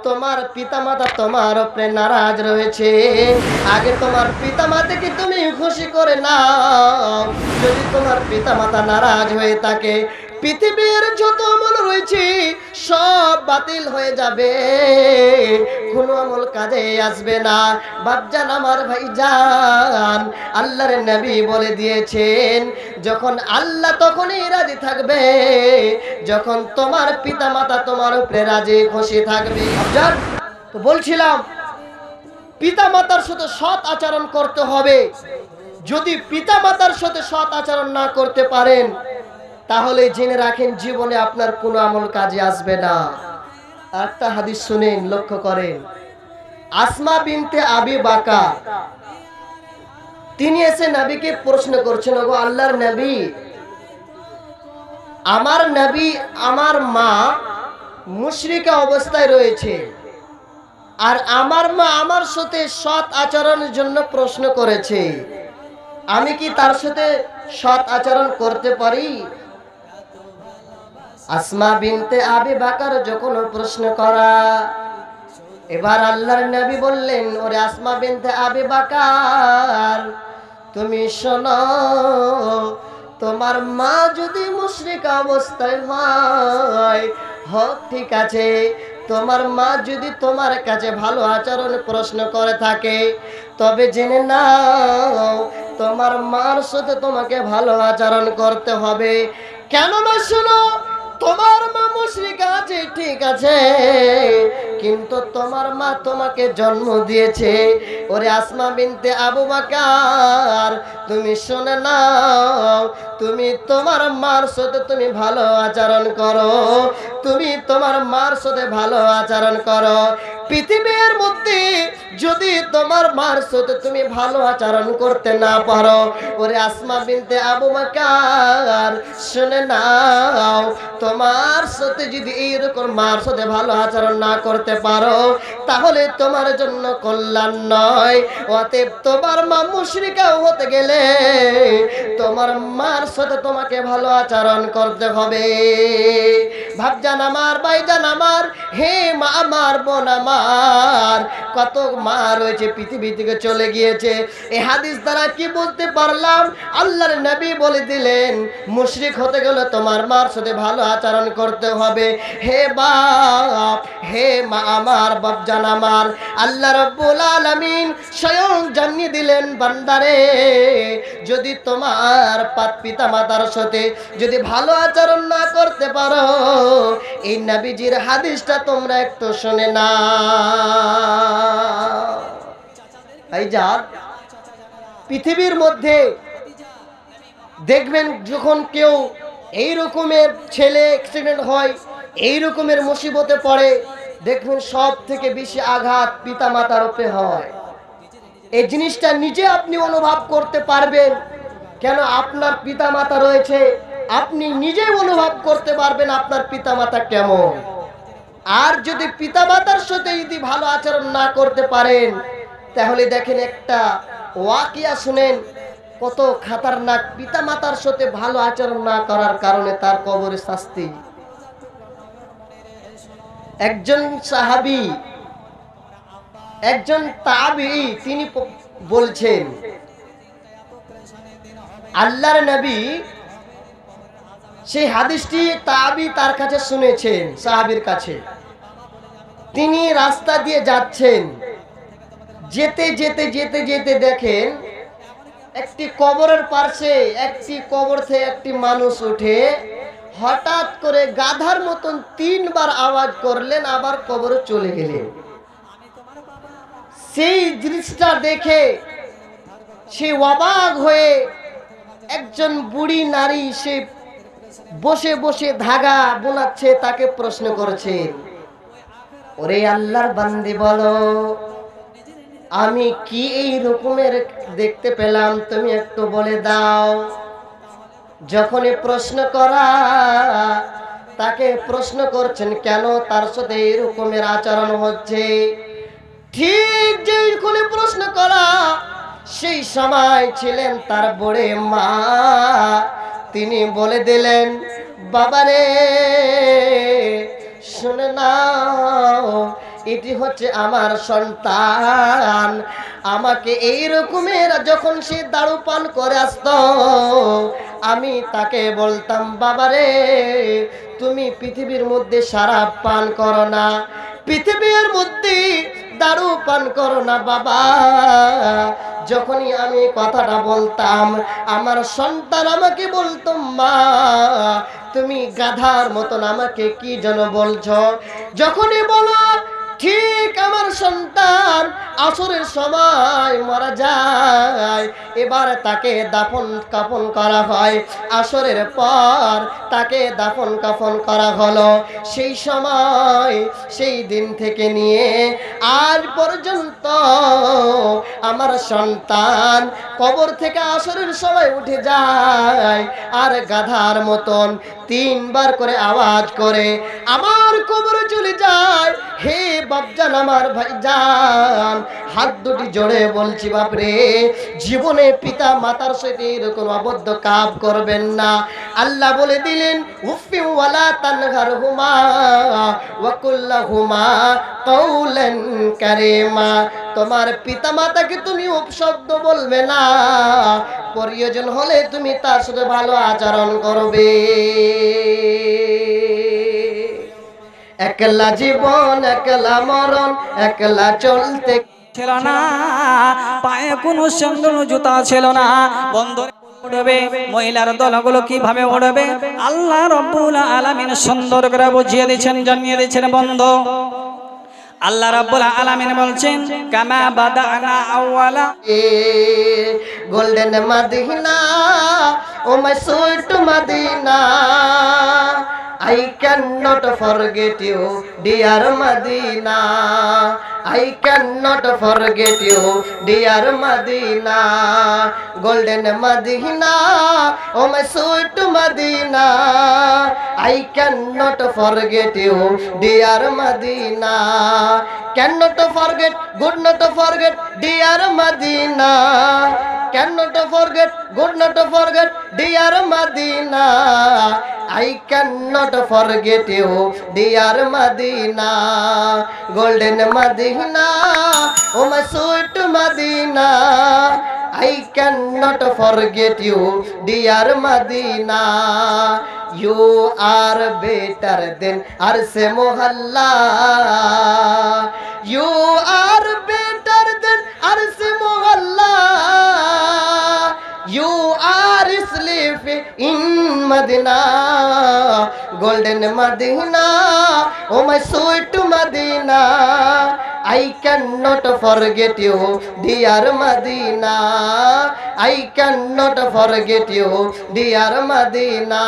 তোমার পিতামাতা তোমার উপরে নারাজ রয়েছে, আগে তোমার পিতামাতাকে তুমি খুশি করে নাও। যদি তোমার পিতামাতা নারাজ হয়ে থাকে, পৃথিবীর যত আমল রয়েছে সব বাতিল হয়ে যাবে, কোনো আমল কাজে আসবে না। বাপজান, আমার ভাইজান, আল্লাহর নবী বলে দিয়েছেন, যখন আল্লাহ তখনই রাজি থাকবে যখন তোমার পিতামাতা তোমার উপরে রাজি খুশি থাকবে। বাপজান, তো বলছিলাম পিতামাতার সাথে সৎ আচরণ করতে হবে। যদি পিতামাতার সাথে সৎ আচরণ না করতে পারেন, তাহলে জেনে রাখেন জীবনে আপনার কোনো আমল কাজে আসবে না। একটা হাদিস শুনেন, লক্ষ্য করেন। আসমা বিনতে আবি বকর, তিনি এসে নবীকে প্রশ্ন করছেন, ওগো আল্লাহর নবী, আমার মা মুশরিকা অবস্থায় রয়েছে, আর আমার মা আমার সাথে সৎ আচরণের জন্য প্রশ্ন করেছে, আমি কি তার সাথে সৎ আচরণ করতে পারি? আসমা বিনতে আবি বকর যখন প্রশ্ন করা, এবার আল্লাহর নবী বললেন, ওরে আসমা বিনতে আবি বকর, তুমি শোনো, তোমার মা যদি মুশরিকা অবস্থায় হয়, হোক, ঠিক আছে, তোমার মা যদি তোমার কাছে ভালো আচরণ প্রশ্ন করে থাকে, তবে জেনে নাও তোমার মার সাথে তোমাকে ভালো আচরণ করতে হবে। কেন না, শোনো, তোমার মা মুশরিকা আছে, ঠিক আছে, কিন্তু তোমার মা তোমাকে জন্ম দিয়েছে। ওরে আসমা বিনতে আবু বকর, তুমি শুনে নাও, তুমি তোমার মার সাথে তুমি ভালো আচরণ করো, তুমি তোমার মার সাথে ভালো আচরণ করো। পৃথিবীর মধ্যে যদি তোমার মার সাথে তুমি ভালো আচরণ করতে না পারো, ওরে আসমা বিনতে আবু বকর, শুনে নাও, তোমার সাথে যদি এইরকম মার সাথে ভালো আচরণ না করতে পারো, তাহলে তোমার জন্য কল্যাণ নয়। অতএব তোমার মা মুশরিকা হতে গেলে তোমার মার সাথে তোমাকে ভালো আচরণ করতে হবে। ভাবজান আমার, ভাইজান আমার, হে মা আমার, বোন আমার, কত মা রয়েছে পৃথিবী থেকে চলে গিয়েছে। এই হাদিস দ্বারা কি বলতে পারলাম? আল্লাহর নবী বলে দিলেন, মুশরিক হতে গেলে তোমার মার সাথে ভালো আচরণ করতে হবে। হে বাপ, হে মা আমার, বাপজান আমার, আল্লাহ রাব্বুল আলামিন স্বয়ং জানিয়ে দিলেন, বান্দারে, যদি তোমার পিতা মাতার সাথে যদি ভালো আচরণ না করতে পারো, এই নবীজির হাদিসটা তোমরা একটু শুনে না। ভাইজান, পৃথিবীর মধ্যে দেখবেন যখন কেউ এই রকমের ছেলে অ্যাক্সিডেন্ট হয়, এই রকমের মুসিবতে পড়ে, দেখবেন সব থেকে বেশি আঘাত পিতা মাতার উপরে হয়। এই জিনিসটা নিজে আপনি অনুভব করতে পারবেন, কেন আপনার পিতা মাতা রয়েছে, আপনি নিজেই অনুভব করতে পারবেন আপনার পিতা মাতা কেমন। আর যদি পিতা মাতার সাথে যদি ভালো আচরণ না করতে পারেন, তাহলে দেখেন একটা ওয়াকিয়া শুনেন, কত খাতারনাক। পিতা মাতার সাথে ভালো আচরণ না করার কারণে তার কবরে শাস্তি। একজন সাহাবী, একজন তাবিঈ, তিনি বলছেন, আল্লাহর নবী সেই হাদিসটি তাবিঈ তার কাছে শুনেছেন, সাহাবীর কাছে। তিনি রাস্তা দিয়ে যাচ্ছেন, যেতে যেতে যেতে যেতে দেখেন একটি কবরের পাশে, একটি কবর থেকে একটি মানুষ উঠে হঠাৎ করে গাধার মতন 3 বার আওয়াজ করলেন, আবার কবরে চলে গেলেন। সেই দৃশ্যটা দেখে সে অবাক হয়ে, একজন বুড়ি নারী সে বসে বসে ধাগা বোনাচ্ছে, তাকে প্রশ্ন করেছে, ওরে আল্লাহর বান্দি, বলো আমি কি এই রকমের দেখতে পেলাম, তুমি একটু বলে দাও। যখনই প্রশ্ন করা, তাকে প্রশ্ন করছেন কেন তার সাথে এই রকমের আচরণ হচ্ছে। ঠিক যেই প্রশ্ন করা, সেই সময় ছিলেন তার বড়ে মা। তিনি বলে দিলেন, বাবারে শুনে নাও, এটি হচ্ছে আমার সন্তান। আমাকে এই রকমের যখন সে দারু পান করে আসতো, আমি তাকে বলতাম, বাবারে তুমি পৃথিবীর মধ্যে শরাব পান করো না, পৃথিবীর মধ্যে দারু পান করো না বাবা। যখনই আমি কথাটা বলতাম, আমার সন্তান আমাকে বলতো, মা তুমি গাধার মতন আমাকে কি যেন বলছো। যখনই বলো ঠিক আমার সন্তান আসরের সময় মারা যায়, এবার তাকে দাফন কাফন করা হয়। আসরের পর তাকে দাফন কাফন করা হলো। সেই সময় সেই দিন থেকে নিয়ে আজ পর্যন্ত আমার সন্তান কবর থেকে আসরের সময় উঠে যায় আর গাধার মতন 3 বার করে আওয়াজ করে আমার কবরে চলে যায়। হে বাপজান, আমার ভাইজান, হাত দুটি জোড়ে বলছি বাপরে, জীবনে পিতা মাতার সাথে এরকম অবদ্ধ কাজ করবেন না। আল্লাহ বলে দিলেন, উফি ওয়ালা তানহারহুমা ওয়া কুল্লাহুমা কাওলান কারীমা। তোমার পিতা মাতাকে তুমি উপশব্দ বলবে না, প্রয়োজন হলে তুমি তার সাথে ভালো আচরণ করবে। একলা জীবন একলা মরণ, একলা চলতে ছিল না, পায়ে কোনো স্যান্ডেল জুতা ছিল না। বন্ধ উড়বে মহিলার দলগুলো কিভাবে উড়বে আল্লাহ রাব্বুল আলামিন সুন্দর করে বুঝিয়ে দিয়েছেন, জানিয়ে দিয়েছেন। বন্ধ আল্লাহ রাব্বুল আলামিন বলছেন, কামা বাদানা আওয়ালা golden Medina, oh my sweet Medina, I cannot forget you, dear Madina. I cannot forget you, dear Madina. Golden Madina, oh my sweet Madina. I cannot forget you, dear Madina. Cannot forget, good not to forget, dear Madina. Cannot forget, good not to forget, dear Madina. I cannot forget you, dear Madina. Golden Madina, oh my sweet Madina. I cannot forget you, dear Madina. You are better than Arse Mohalla. You are better than Arse Mohalla. You are sleeping in Madina. Golden Madina, oh my sweet Madina. I cannot forget you, dear Madina. I cannot forget you, dear Madina.